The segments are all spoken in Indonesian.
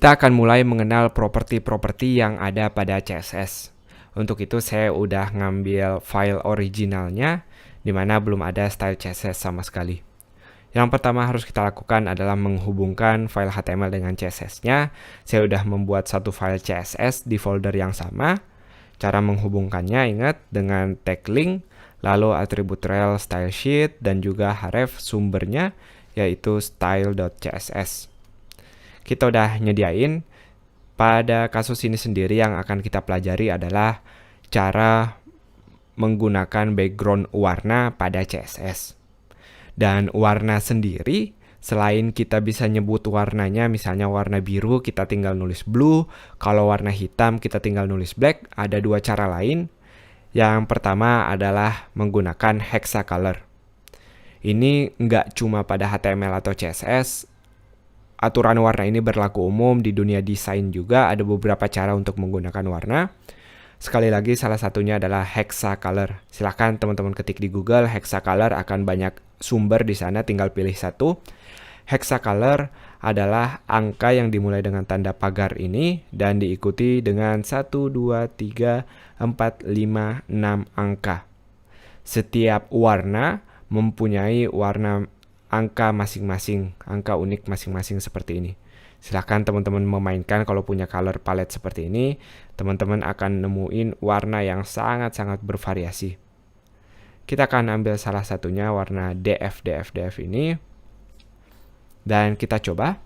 Kita akan mulai mengenal properti-properti yang ada pada CSS. Untuk itu saya udah ngambil file originalnya, di mana belum ada style CSS sama sekali. Yang pertama harus kita lakukan adalah menghubungkan file HTML dengan CSS-nya. Saya udah membuat satu file CSS di folder yang sama. Cara menghubungkannya ingat dengan tag link, lalu atribut rel style sheet, dan juga href sumbernya yaitu style.css. Kita udah nyediain. Pada kasus ini sendiri yang akan kita pelajari adalah cara menggunakan background warna pada CSS. Dan warna sendiri, selain kita bisa nyebut warnanya, misalnya warna biru, kita tinggal nulis blue. Kalau warna hitam, kita tinggal nulis black. Ada dua cara lain. Yang pertama adalah menggunakan hexacolor. Ini nggak cuma pada HTML atau CSS. Aturan warna ini berlaku umum di dunia desain juga. Ada beberapa cara untuk menggunakan warna. Sekali lagi, salah satunya adalah hexacolor. Silahkan teman-teman ketik di Google hexacolor, akan banyak sumber di sana, tinggal pilih satu. Hexacolor adalah angka yang dimulai dengan tanda pagar ini dan diikuti dengan 1, 2, 3, 4, 5, 6 angka. Setiap warna mempunyai warna angka masing-masing, angka unik masing-masing seperti ini. Silahkan teman-teman memainkan kalau punya color palette seperti ini, teman-teman akan nemuin warna yang sangat-sangat bervariasi. Kita akan ambil salah satunya warna DF ini. Dan kita coba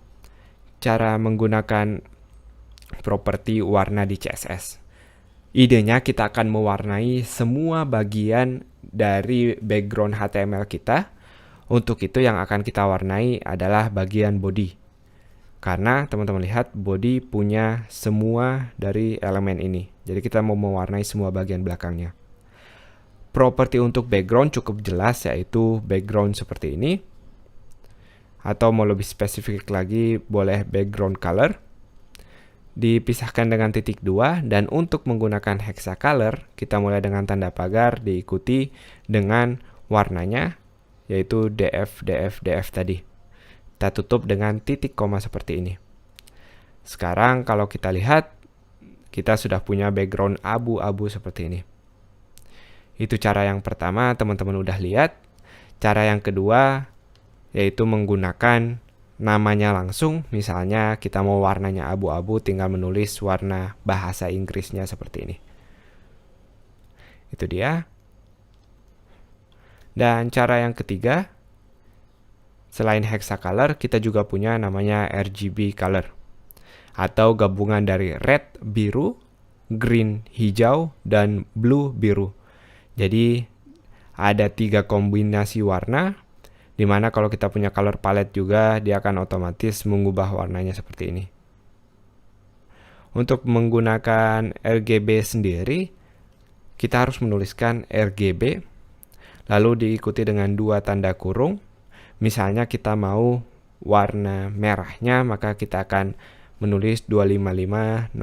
cara menggunakan properti warna di CSS. Idenya kita akan mewarnai semua bagian dari background HTML kita. Untuk itu yang akan kita warnai adalah bagian body. Karena teman-teman lihat body punya semua dari elemen ini. Jadi kita mau mewarnai semua bagian belakangnya. Properti untuk background cukup jelas, yaitu background seperti ini. Atau mau lebih spesifik lagi boleh background color. Dipisahkan dengan titik 2, dan untuk menggunakan hexacolor kita mulai dengan tanda pagar diikuti dengan warnanya, yaitu DF tadi. Kita tutup dengan titik koma seperti ini. Sekarang kalau kita lihat, kita sudah punya background abu-abu seperti ini. Itu cara yang pertama, teman-teman udah lihat. Cara yang kedua, yaitu menggunakan namanya langsung. Misalnya kita mau warnanya abu-abu, tinggal menulis warna bahasa Inggrisnya seperti ini. Itu dia. Dan cara yang ketiga, selain hexacolor, kita juga punya namanya RGB color. Atau gabungan dari red, biru, green, hijau, dan blue, biru. Jadi ada 3 kombinasi warna, dimana kalau kita punya color palette juga, dia akan otomatis mengubah warnanya seperti ini. Untuk menggunakan RGB sendiri, kita harus menuliskan RGB, lalu diikuti dengan 2 tanda kurung. Misalnya kita mau warna merahnya, maka kita akan menulis 255.0,0.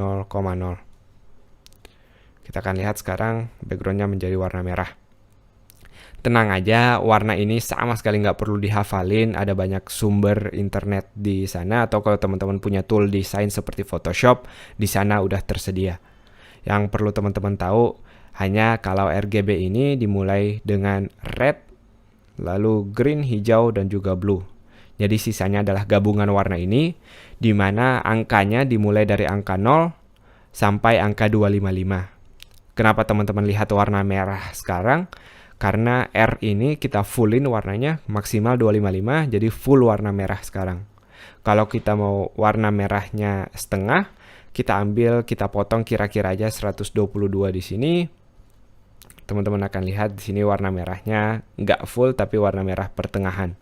Kita akan lihat sekarang backgroundnya menjadi warna merah. Tenang aja, warna ini sama sekali nggak perlu dihafalin. Ada banyak sumber internet di sana, atau kalau teman-teman punya tool desain seperti Photoshop, di sana udah tersedia. Yang perlu teman-teman tahu hanya kalau RGB ini dimulai dengan red, lalu green, hijau, dan juga blue. Jadi sisanya adalah gabungan warna ini, di mana angkanya dimulai dari angka 0 sampai angka 255. Kenapa teman-teman lihat warna merah sekarang? Karena R ini kita fullin warnanya maksimal 255, jadi full warna merah sekarang. Kalau kita mau warna merahnya setengah, kita potong kira-kira aja 122 di sini. Teman-teman akan lihat di sini warna merahnya nggak full, tapi warna merah pertengahan.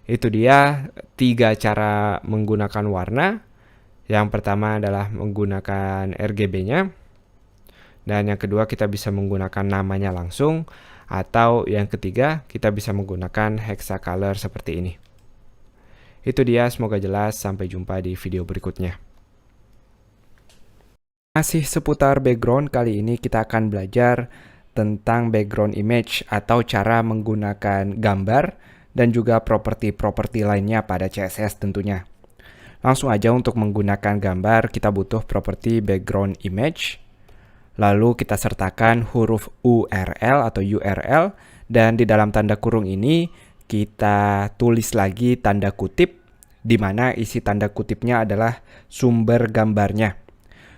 Itu dia 3 cara menggunakan warna. Yang pertama adalah menggunakan RGB-nya. Dan yang kedua kita bisa menggunakan namanya langsung. Atau yang ketiga kita bisa menggunakan hexacolor seperti ini. Itu dia, semoga jelas. Sampai jumpa di video berikutnya. Masih seputar background, kali ini kita akan belajar tentang background image atau cara menggunakan gambar dan juga properti-properti lainnya pada CSS tentunya. Langsung aja untuk menggunakan gambar, kita butuh properti background image. Lalu kita sertakan huruf URL atau URL, dan di dalam tanda kurung ini kita tulis lagi tanda kutip, di mana isi tanda kutipnya adalah sumber gambarnya.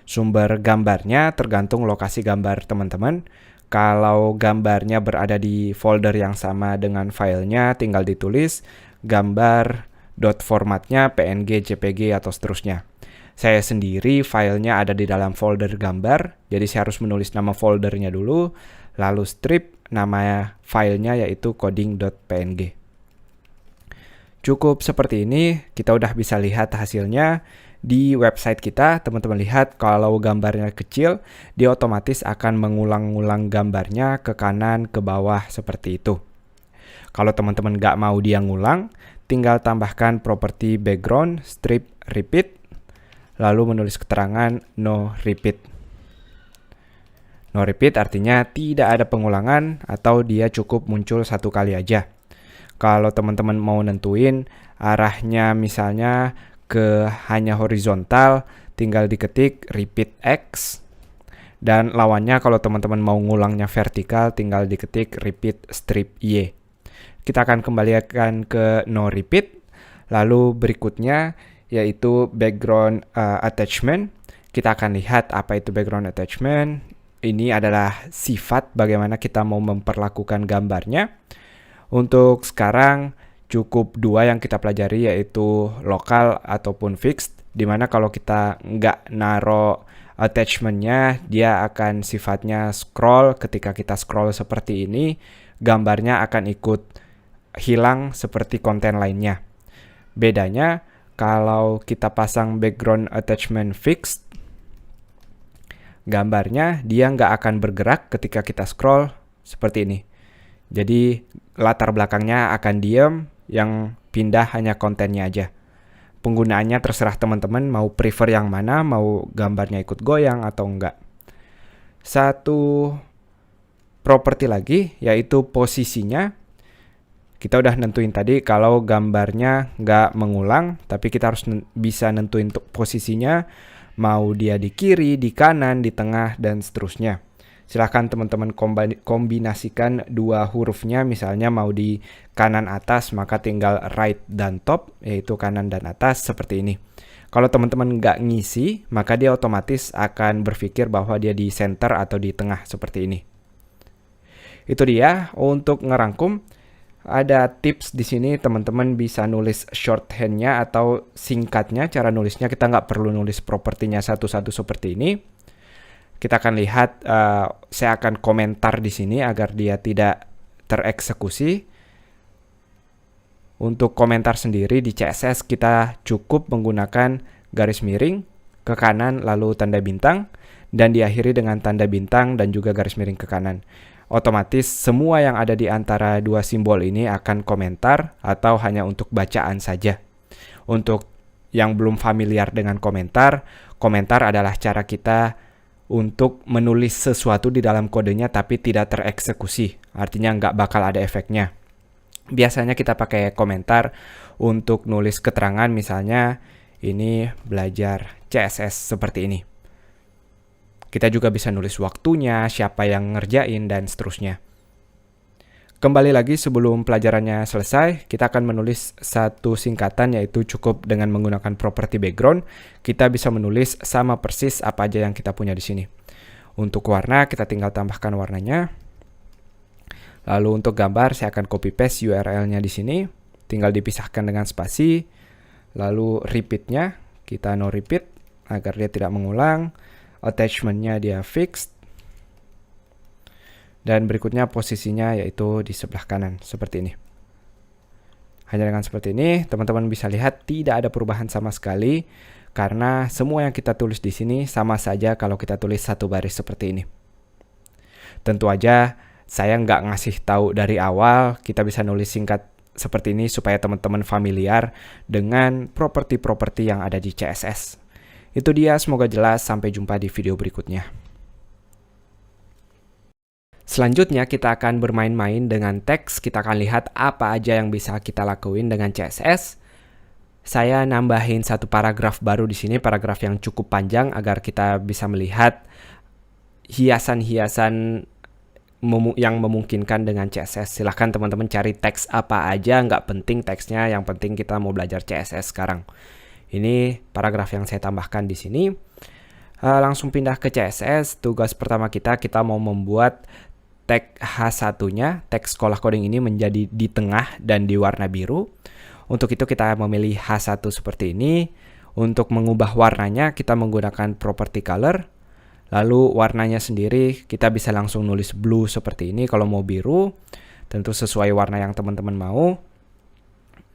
Sumber gambarnya tergantung lokasi gambar teman-teman. Kalau gambarnya berada di folder yang sama dengan filenya, tinggal ditulis gambar .formatnya PNG, JPG, atau seterusnya. Saya sendiri filenya ada di dalam folder gambar, jadi saya harus menulis nama foldernya dulu, lalu strip nama filenya yaitu coding.png. Cukup seperti ini, kita udah bisa lihat hasilnya di website kita. Teman-teman lihat kalau gambarnya kecil, dia otomatis akan mengulang-ulang gambarnya ke kanan, ke bawah seperti itu. Kalau teman-teman nggak mau dia ngulang, tinggal tambahkan properti background strip repeat, lalu menulis keterangan no repeat. No repeat artinya tidak ada pengulangan atau dia cukup muncul satu kali aja. Kalau teman-teman mau nentuin arahnya misalnya ke hanya horizontal, tinggal diketik repeat X. Dan lawannya kalau teman-teman mau ngulangnya vertikal, tinggal diketik repeat strip Y. Kita akan kembalikan ke no repeat. Lalu berikutnya yaitu background attachment. Kita akan lihat apa itu background attachment. Ini adalah sifat bagaimana kita mau memperlakukan gambarnya. Untuk sekarang cukup dua yang kita pelajari, yaitu lokal ataupun fixed, dimana kalau kita nggak naro attachmentnya, dia akan sifatnya scroll. Ketika kita scroll seperti ini, gambarnya akan ikut hilang seperti konten lainnya. Bedanya, kalau kita pasang background attachment fixed, gambarnya dia nggak akan bergerak ketika kita scroll seperti ini. Jadi latar belakangnya akan diam, yang pindah hanya kontennya aja. Penggunaannya terserah teman-teman mau prefer yang mana, mau gambarnya ikut goyang atau enggak. Satu properti lagi yaitu posisinya. Kita udah nentuin tadi kalau gambarnya nggak mengulang, tapi kita harus bisa nentuin posisinya, mau dia di kiri, di kanan, di tengah, dan seterusnya. Silahkan teman-teman kombinasikan dua hurufnya, misalnya mau di kanan atas, maka tinggal right dan top, yaitu kanan dan atas, seperti ini. Kalau teman-teman nggak ngisi, maka dia otomatis akan berpikir bahwa dia di center atau di tengah, seperti ini. Itu dia untuk ngerangkum. Ada tips di sini, teman-teman bisa nulis shorthandnya atau singkatnya. Cara nulisnya kita nggak perlu nulis propertinya satu-satu seperti ini. Kita akan lihat, saya akan komentar di sini agar dia tidak tereksekusi. Untuk komentar sendiri di CSS kita cukup menggunakan garis miring ke kanan lalu tanda bintang, dan diakhiri dengan tanda bintang dan juga garis miring ke kanan. Otomatis semua yang ada di antara dua simbol ini akan komentar atau hanya untuk bacaan saja. Untuk yang belum familiar dengan komentar, komentar adalah cara kita untuk menulis sesuatu di dalam kodenya tapi tidak tereksekusi. Artinya nggak bakal ada efeknya. Biasanya kita pakai komentar untuk nulis keterangan, misalnya ini belajar CSS seperti ini. Kita juga bisa nulis waktunya, siapa yang ngerjain, dan seterusnya. Kembali lagi sebelum pelajarannya selesai, kita akan menulis satu singkatan, yaitu cukup dengan menggunakan properti background. Kita bisa menulis sama persis apa aja yang kita punya di sini. Untuk warna, kita tinggal tambahkan warnanya. Lalu untuk gambar, saya akan copy paste URL-nya di sini. Tinggal dipisahkan dengan spasi. Lalu repeat-nya, kita no repeat agar dia tidak mengulang. Attachment-nya dia fixed. Dan berikutnya posisinya yaitu di sebelah kanan, seperti ini. Hanya dengan seperti ini, teman-teman bisa lihat tidak ada perubahan sama sekali, karena semua yang kita tulis di sini sama saja kalau kita tulis satu baris seperti ini. Tentu aja, saya nggak ngasih tahu dari awal, kita bisa nulis singkat seperti ini supaya teman-teman familiar dengan properti-properti yang ada di CSS. Itu dia, semoga jelas. Sampai jumpa di video berikutnya. Selanjutnya kita akan bermain-main dengan teks. Kita akan lihat apa aja yang bisa kita lakuin dengan CSS. saya nambahin satu paragraf baru di sini, paragraf yang cukup panjang agar kita bisa melihat hiasan-hiasan yang memungkinkan dengan CSS. Silahkan teman-teman cari teks apa aja, nggak penting teksnya, yang penting kita mau belajar CSS sekarang. Ini paragraf yang saya tambahkan di sini. Langsung pindah ke CSS. Tugas pertama kita mau membuat tag H1-nya, teks sekolah coding ini menjadi di tengah dan di warna biru. Untuk itu kita memilih H1 seperti ini. Untuk mengubah warnanya kita menggunakan property color. Lalu warnanya sendiri kita bisa langsung nulis blue seperti ini kalau mau biru. Tentu sesuai warna yang teman-teman mau.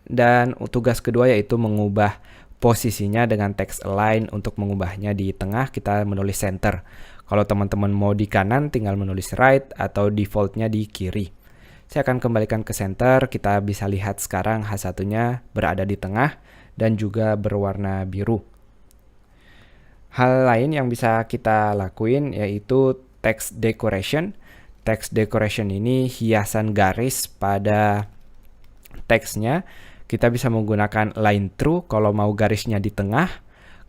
Dan tugas kedua yaitu mengubah posisinya dengan text align. Untuk mengubahnya di tengah kita menulis center. Kalau teman-teman mau di kanan tinggal menulis right atau defaultnya di kiri. Saya akan kembalikan ke center. Kita bisa lihat sekarang H1-nya berada di tengah dan juga berwarna biru. Hal lain yang bisa kita lakuin yaitu text decoration. Text decoration ini hiasan garis pada teksnya. Kita bisa menggunakan line through kalau mau garisnya di tengah.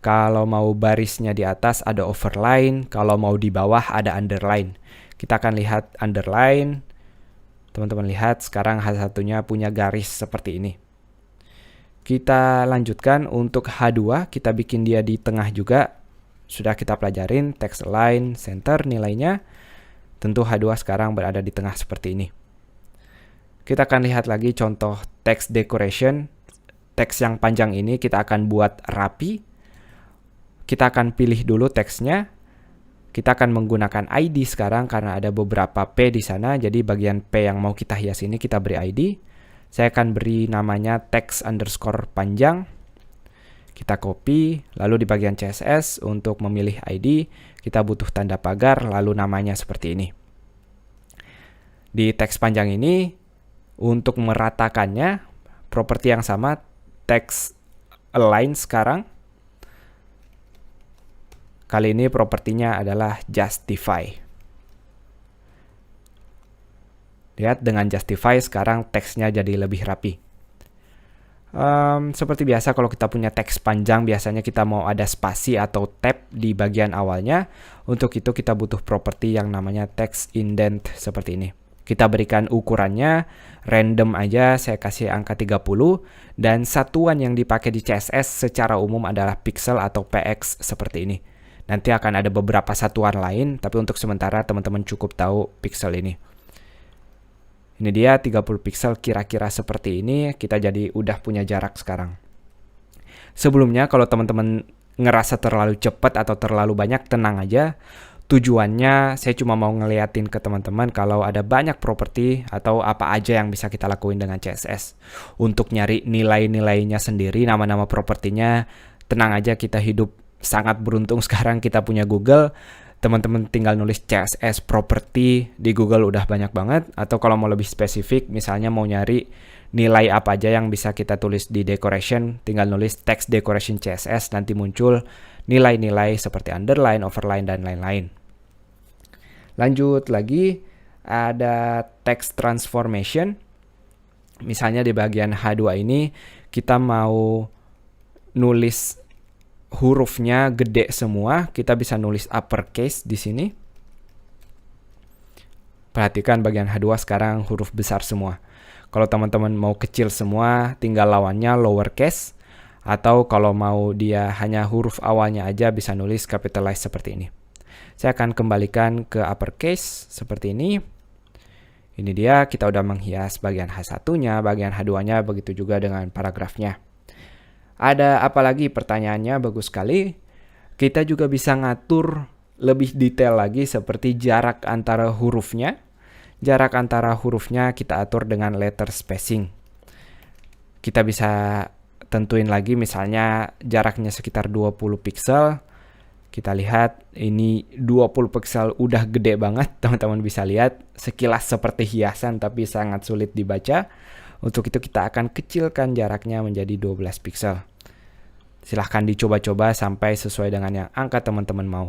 Kalau mau barisnya di atas ada overline. Kalau mau di bawah ada underline. Kita akan lihat underline. Teman-teman lihat sekarang H1-nya punya garis seperti ini. Kita lanjutkan untuk H2. Kita bikin dia di tengah juga. Sudah kita pelajarin text align, center nilainya. Tentu H2 sekarang berada di tengah seperti ini. Kita akan lihat lagi contoh text decoration. Teks yang panjang ini kita akan buat rapi. Kita akan pilih dulu teksnya. Kita akan menggunakan ID sekarang karena ada beberapa P di sana. Jadi bagian P yang mau kita hias ini kita beri ID. Saya akan beri namanya text underscore panjang. Kita copy, lalu di bagian CSS untuk memilih ID, kita butuh tanda pagar, lalu namanya seperti ini. Di teks panjang ini, untuk meratakannya, properti yang sama, text align sekarang. Kali ini propertinya adalah justify. Lihat, dengan justify sekarang teksnya jadi lebih rapi. Seperti biasa kalau kita punya teks panjang biasanya kita mau ada spasi atau tab di bagian awalnya. Untuk itu kita butuh properti yang namanya text indent seperti ini. Kita berikan ukurannya random aja, saya kasih angka 30 dan satuan yang dipakai di CSS secara umum adalah pixel atau px seperti ini. Nanti akan ada beberapa satuan lain tapi untuk sementara teman-teman cukup tahu pixel ini. Ini dia 30 pixel kira-kira seperti ini, kita jadi udah punya jarak sekarang. Sebelumnya kalau teman-teman ngerasa terlalu cepat atau terlalu banyak, tenang aja. Tujuannya saya cuma mau ngeliatin ke teman-teman kalau ada banyak properti atau apa aja yang bisa kita lakuin dengan CSS. Untuk nyari nilai-nilainya sendiri, nama-nama propertinya, tenang aja kita hidup sangat beruntung sekarang kita punya Google. Teman-teman tinggal nulis CSS property di Google udah banyak banget. Atau kalau mau lebih spesifik, misalnya mau nyari nilai apa aja yang bisa kita tulis di decoration, tinggal nulis text decoration CSS, nanti muncul nilai-nilai seperti underline, overline, dan lain-lain. Lanjut lagi, ada text transformation. Misalnya di bagian H2 ini, kita mau nulis hurufnya gede semua, kita bisa nulis uppercase di sini. Perhatikan bagian H2 sekarang huruf besar semua. Kalau teman-teman mau kecil semua, tinggal lawannya lowercase. Atau kalau mau dia hanya huruf awalnya aja, bisa nulis capitalize seperti ini. Saya akan kembalikan ke uppercase seperti ini. Ini dia, kita udah menghias bagian H1-nya, bagian H2-nya, begitu juga dengan paragrafnya. Ada apa lagi pertanyaannya? Bagus sekali. Kita juga bisa ngatur lebih detail lagi seperti jarak antara hurufnya. Jarak antara hurufnya kita atur dengan letter spacing. Kita bisa tentuin lagi misalnya jaraknya sekitar 20 pixel. Kita lihat ini 20 pixel udah gede banget. Teman-teman bisa lihat sekilas seperti hiasan tapi sangat sulit dibaca. Untuk itu kita akan kecilkan jaraknya menjadi 12 pixel. Silahkan dicoba-coba sampai sesuai dengan yang angka teman-teman mau.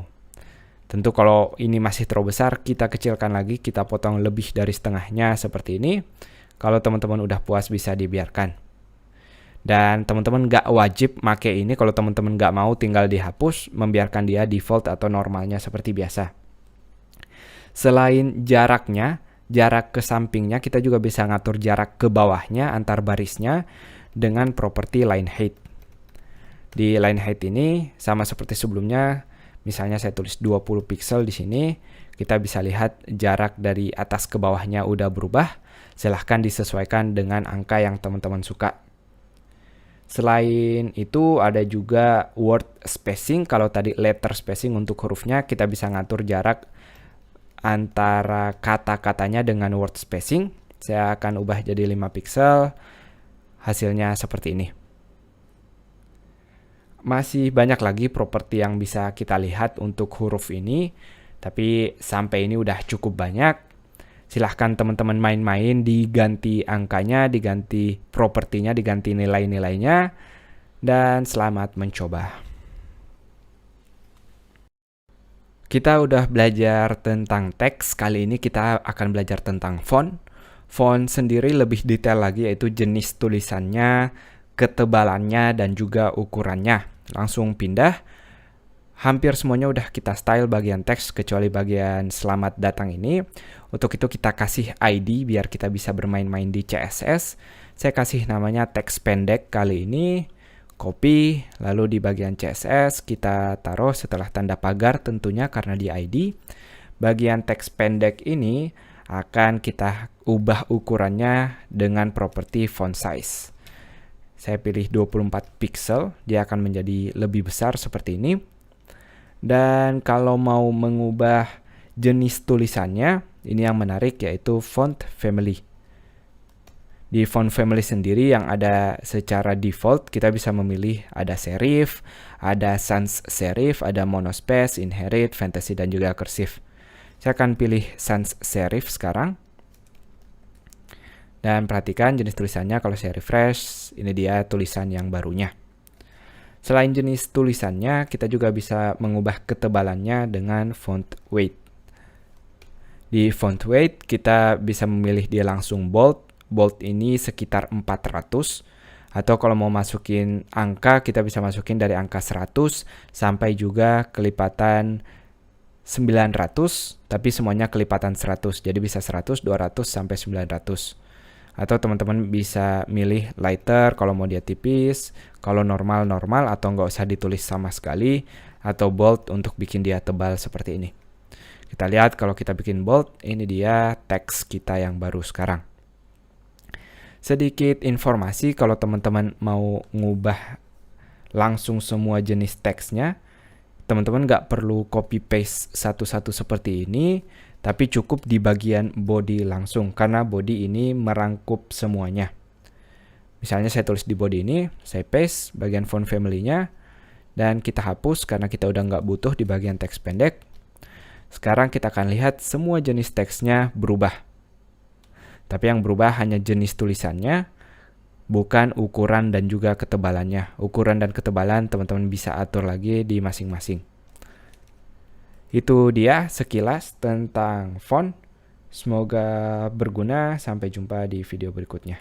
Tentu kalau ini masih terlalu besar, kita kecilkan lagi, kita potong lebih dari setengahnya seperti ini. Kalau teman-teman udah puas bisa dibiarkan. Dan teman-teman nggak wajib make ini. Kalau teman-teman nggak mau, tinggal dihapus, membiarkan dia default atau normalnya seperti biasa. Selain jaraknya, jarak ke sampingnya, kita juga bisa ngatur jarak ke bawahnya antar barisnya dengan properti line height. Di line height ini sama seperti sebelumnya, misalnya saya tulis 20 pixel di sini, kita bisa lihat jarak dari atas ke bawahnya udah berubah. Silahkan disesuaikan dengan angka yang teman-teman suka. Selain itu ada juga word spacing. Kalau tadi letter spacing untuk hurufnya, kita bisa ngatur jarak antara kata-katanya dengan word spacing. Saya akan ubah jadi 5 pixel. Hasilnya seperti ini. Masih banyak lagi properti yang bisa kita lihat untuk huruf ini, tapi sampai ini udah cukup banyak. Silahkan teman-teman main-main, diganti angkanya, diganti propertinya, diganti nilai-nilainya, dan selamat mencoba. Kita udah belajar tentang teks, kali ini kita akan belajar tentang font. Font sendiri lebih detail lagi, yaitu jenis tulisannya, ketebalannya, dan juga ukurannya. Langsung pindah. Hampir semuanya udah kita style bagian teks, kecuali bagian selamat datang ini. Untuk itu kita kasih ID biar kita bisa bermain-main di CSS. Saya kasih namanya teks pendek kali ini. Copy, lalu di bagian CSS kita taruh setelah tanda pagar tentunya karena di ID. Bagian teks pendek ini akan kita ubah ukurannya dengan properti font size. Saya pilih 24 pixel, dia akan menjadi lebih besar seperti ini. Dan kalau mau mengubah jenis tulisannya, ini yang menarik yaitu font family. Di font family sendiri yang ada secara default, kita bisa memilih ada serif, ada sans serif, ada monospace, inherit, fantasy, dan juga cursive. Saya akan pilih sans serif sekarang. Dan perhatikan jenis tulisannya, kalau saya refresh, ini dia tulisan yang barunya. Selain jenis tulisannya, kita juga bisa mengubah ketebalannya dengan font weight. Di font weight, kita bisa memilih dia langsung bold. Bold ini sekitar 400. Atau kalau mau masukin angka, kita bisa masukin dari angka 100 sampai juga kelipatan 900. Tapi semuanya kelipatan 100. Jadi bisa 100, 200, sampai 900. Atau teman-teman bisa milih lighter kalau mau dia tipis, kalau normal-normal atau nggak usah ditulis sama sekali, atau bold untuk bikin dia tebal seperti ini. Kita lihat kalau kita bikin bold, ini dia teks kita yang baru sekarang. Sedikit informasi kalau teman-teman mau ngubah langsung semua jenis teksnya, teman-teman nggak perlu copy paste satu-satu seperti ini, tapi cukup di bagian body langsung, karena body ini merangkup semuanya. Misalnya saya tulis di body ini, saya paste bagian font family-nya, dan kita hapus karena kita udah nggak butuh di bagian teks pendek. Sekarang kita akan lihat semua jenis teksnya berubah. Tapi yang berubah hanya jenis tulisannya, bukan ukuran dan juga ketebalannya. Ukuran dan ketebalan teman-teman bisa atur lagi di masing-masing. Itu dia sekilas tentang font. Semoga berguna. Sampai jumpa di video berikutnya.